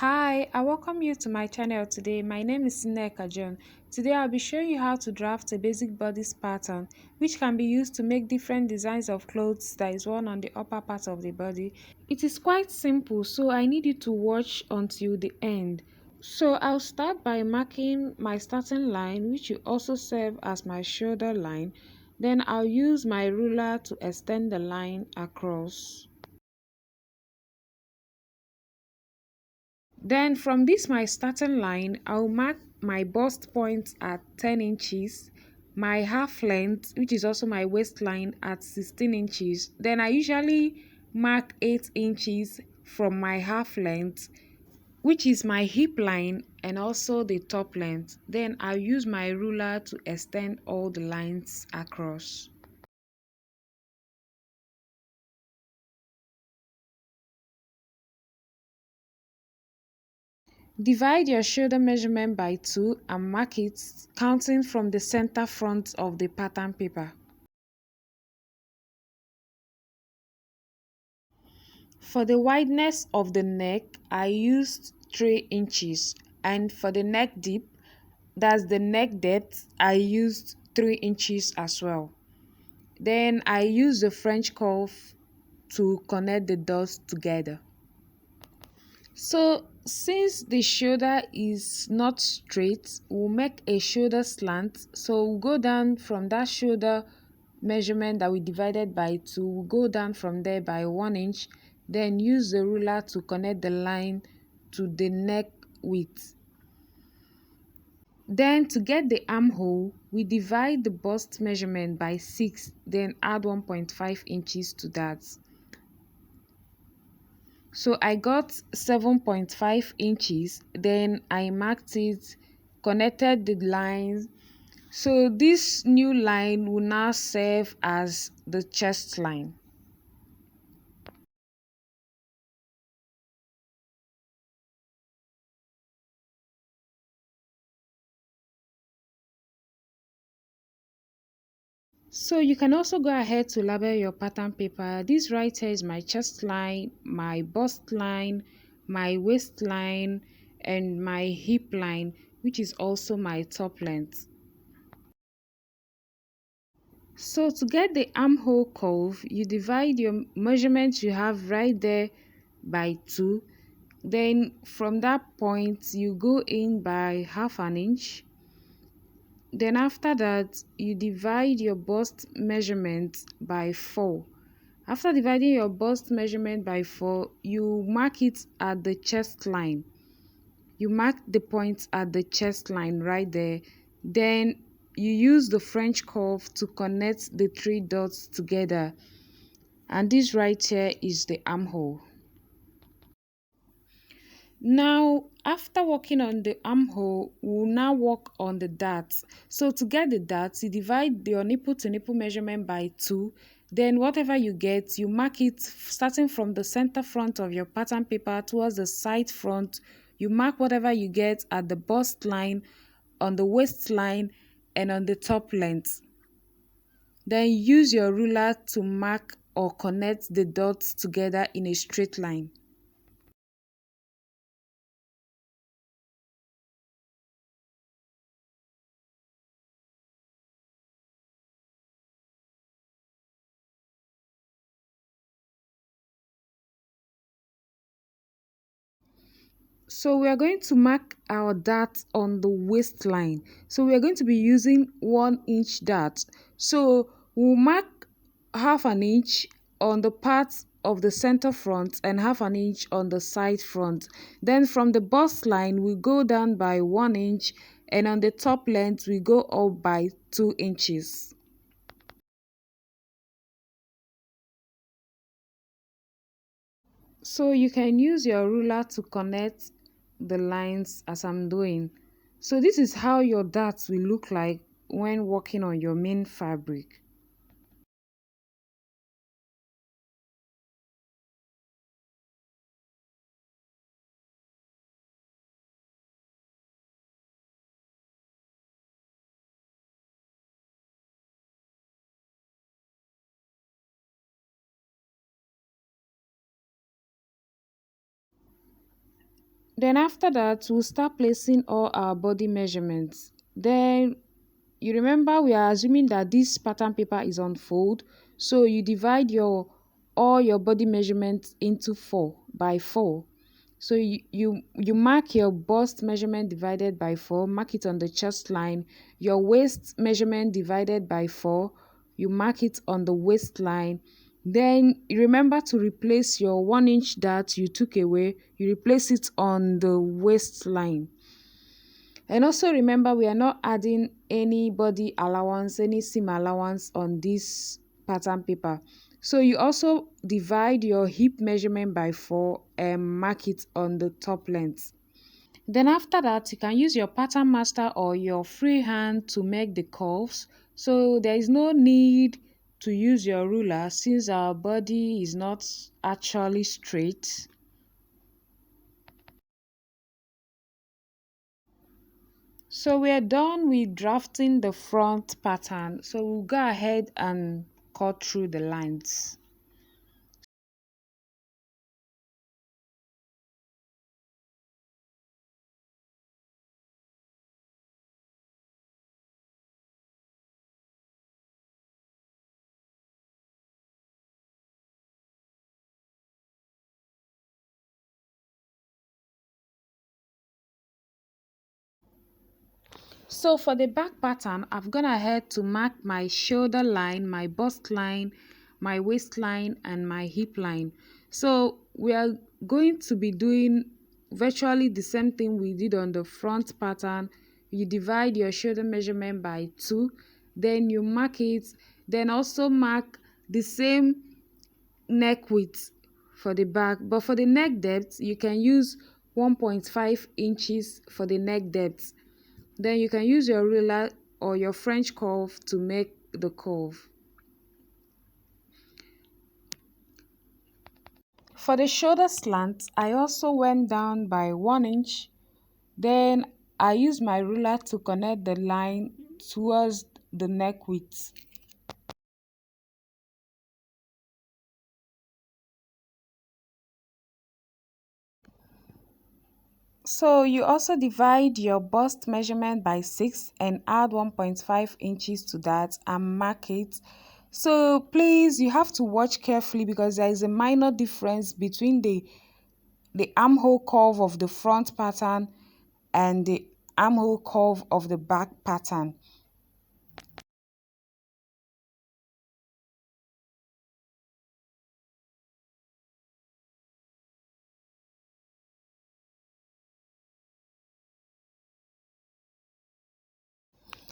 Hi, I welcome you to my channel today. My name is Nneka John. Today I'll be showing you how to draft a basic bodice pattern which can be used to make different designs of clothes that is worn on the upper part of the body. It is quite simple, so I need you to watch until the end. So I'll start by marking my starting line, which will also serve as my shoulder line. Then I'll use my ruler to extend the line across. Then from this my starting line, I'll mark my bust point at 10 inches, my half length, which is also my waistline, at 16 inches. Then I usually mark 8 inches from my half length, which is my hip line and also the top length. Then I'll use my ruler to extend all the lines across. Divide your shoulder measurement by 2 and mark it counting from the center front of the pattern paper. For the wideness of the neck, I used 3 inches, and for the neck dip, that's the neck depth, I used 3 inches as well. Then I used the French curve to connect the dots together. So since the shoulder is not straight, we'll make a shoulder slant. So we'll go down from that shoulder measurement that we divided by 2, we'll go down from there by 1 inch, then use the ruler to connect the line to the neck width. Then to get the armhole, we divide the bust measurement by 6, then add 1.5 inches to that. So I got 7.5 inches, then I marked it, connected the lines. So this new line will now serve as the chest line. So you can also go ahead to label your pattern paper. This right here is my chest line, my bust line, my waistline, and my hip line, which is also my top length. So to get the armhole curve, you divide your measurement you have right there by 2. Then from that point, you go in by half an inch. Then after that, you divide your bust measurement by 4. After dividing your bust measurement by 4, you mark it at the chest line. You mark the point at the chest line right there. Then you use the French curve to connect the 3 dots together. And this right here is the armhole. Now, after working on the armhole, we'll now work on the darts. So to get the darts, you divide your nipple to nipple measurement by 2. Then whatever you get, you mark it starting from the center front of your pattern paper towards the side front. You mark whatever you get at the bust line, on the waistline, and on the top length. Then use your ruler to mark or connect the dots together in a straight line. So we are going to mark our dart on the waistline. So we are going to be using 1 inch dart. So we'll mark half an inch on the part of the center front and half an inch on the side front. Then from the bust line, we go down by 1 inch, and on the top length, we go up by 2 inches. So you can use your ruler to connect the lines as I'm doing. So this is how your darts will look like when working on your main fabric. Then after that, we'll start placing all our body measurements. Then you remember we are assuming that this pattern paper is on fold, so you divide your all your body measurements into 4 by 4. So you mark your bust measurement divided by 4, mark it on the chest line. Your waist measurement divided by 4, you mark it on the waistline. Then you remember to replace your 1 inch that you took away, you replace it on the waistline. And also remember, we are not adding any body allowance, any seam allowance on this pattern paper. So you also divide your hip measurement by 4 and mark it on the top length. Then after that, you can use your pattern master or your freehand to make the curves. So there is no need to use your ruler since our body is not actually straight. So we're done with drafting the front pattern. So we'll go ahead and cut through the lines. So for the back pattern, I've gone ahead to mark my shoulder line, my bust line, my waistline, and my hip line. So we are going to be doing virtually the same thing we did on the front pattern. You divide your shoulder measurement by 2, then you mark it, then also mark the same neck width for the back, but for the neck depth you can use 1.5 inches for the neck depth. Then you can use your ruler or your French curve to make the curve. For the shoulder slant, I also went down by 1 inch. Then I used my ruler to connect the line towards the neck width. So you also divide your bust measurement by 6 and add 1.5 inches to that and mark it. So please, you have to watch carefully because there is a minor difference between the armhole curve of the front pattern and the armhole curve of the back pattern.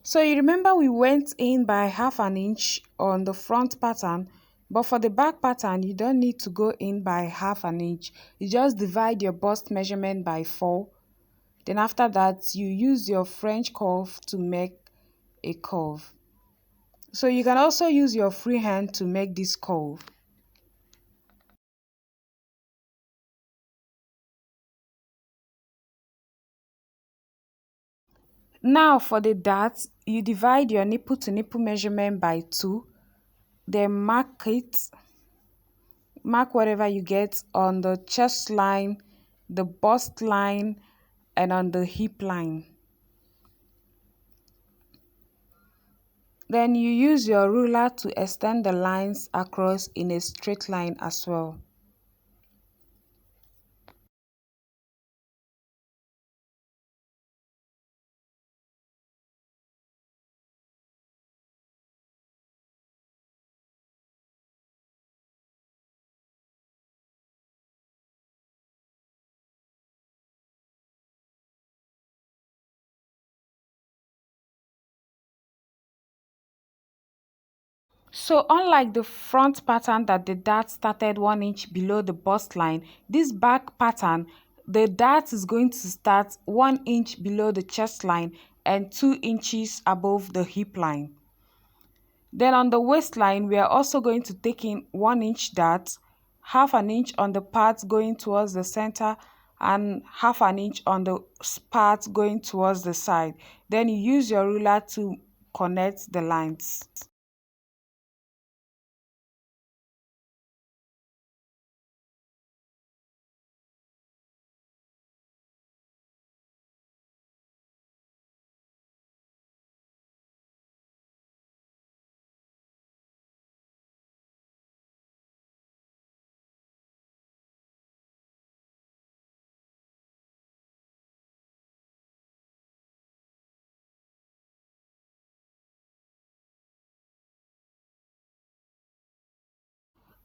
So you remember we went in by half an inch on the front pattern, but for the back pattern, you don't need to go in by half an inch. You just divide your bust measurement by 4. Then after that, you use your French curve to make a curve. So you can also use your free hand to make this curve. Now for the dart, you divide your nipple to nipple measurement by 2. Then mark it. Mark whatever you get on the chest line, the bust line, and on the hip line. Then you use your ruler to extend the lines across in a straight line as well. So unlike the front pattern that the dart started 1 inch below the bust line, this back pattern, the dart is going to start 1 inch below the chest line and 2 inches above the hip line. Then on the waistline, we are also going to take in 1 inch dart, half an inch on the part going towards the center and half an inch on the part going towards the side. Then you use your ruler to connect the lines.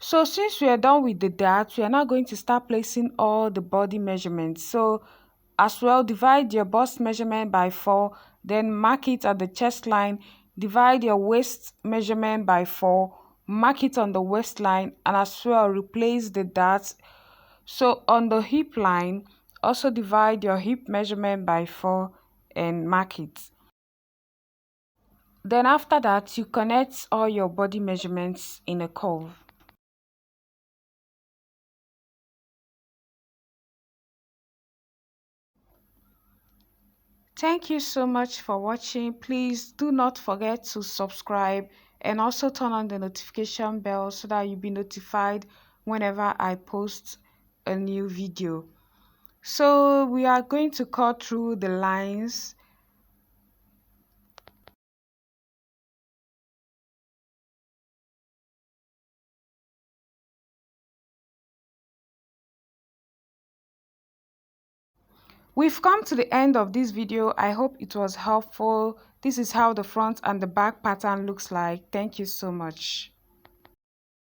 So since we are done with the dart, we are now going to start placing all the body measurements. So as well, divide your bust measurement by 4, then mark it at the chest line. Divide your waist measurement by 4, mark it on the waistline, and as well replace the dart. So on the hip line, also divide your hip measurement by 4 and mark it. Then after that, you connect all your body measurements in a curve. Thank you so much for watching. Please do not forget to subscribe and also turn on the notification bell so that you'll be notified whenever I post a new video. So we are going to cut through the lines. We've come to the end of this video. I hope it was helpful. This is how the front and the back pattern looks like. Thank you so much.